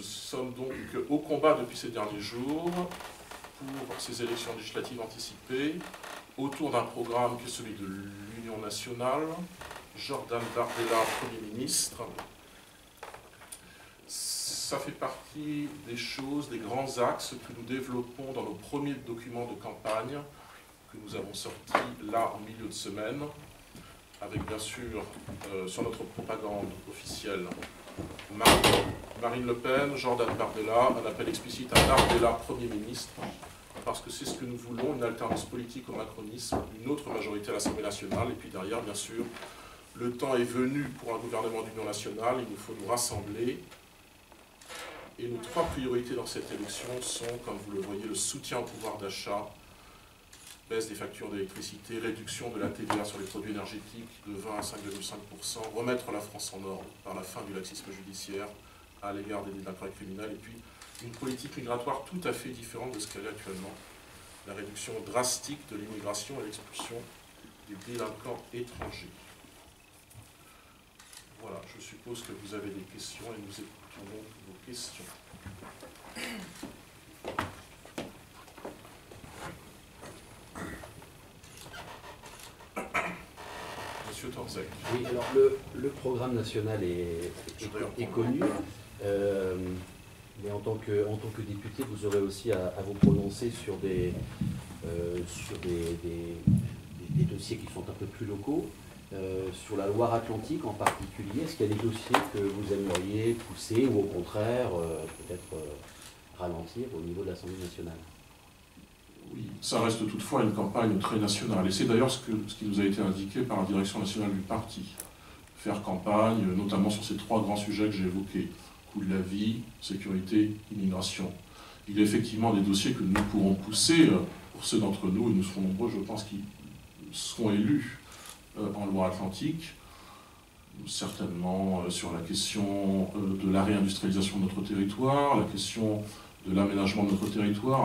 sommes donc au combat depuis ces derniers jours pour ces élections législatives anticipées autour d'un programme qui est celui de l'Union nationale. Jordan Bardella, Premier ministre. Ça fait partie des choses, des grands axes que nous développons dans nos premiers documents de campagne que nous avons sortis là en milieu de semaine, avec bien sûr sur notre propagande officielle Marine Le Pen, Jordan Bardella, un appel explicite à Bardella Premier ministre, parce que c'est ce que nous voulons, une alternance politique au macronisme, une autre majorité à l'Assemblée nationale, et puis derrière, bien sûr, le temps est venu pour un gouvernement d'union nationale, il nous faut nous rassembler. Et nos trois priorités dans cette élection sont, comme vous le voyez, le soutien au pouvoir d'achat, baisse des factures d'électricité, réduction de la TVA sur les produits énergétiques de 20 à 5,5%, remettre la France en ordre par la fin du laxisme judiciaire à l'égard des délinquants et criminels, et puis une politique migratoire tout à fait différente de ce qu'elle est actuellement. La réduction drastique de l'immigration et l'expulsion des délinquants étrangers. Voilà, je suppose que vous avez des questions et nous écoutons donc vos questions. Monsieur Torzek. Oui, alors le programme national est connu, mais en tant que député, vous aurez aussi à vous prononcer sur des dossiers qui sont un peu plus locaux. Sur la Loire-Atlantique en particulier, est-ce qu'il y a des dossiers que vous aimeriez pousser ou au contraire peut-être ralentir au niveau de l'Assemblée nationale? Oui, ça reste toutefois une campagne très nationale et c'est d'ailleurs ce qui nous a été indiqué par la direction nationale du parti. Faire campagne, notamment sur ces trois grands sujets que j'ai évoqués, coût de la vie, sécurité, immigration. Il y a effectivement des dossiers que nous pourrons pousser pour ceux d'entre nous, et nous serons nombreux, je pense, qui seront élus en Loire-Atlantique, certainement sur la question de la réindustrialisation de notre territoire, la question de l'aménagement de notre territoire,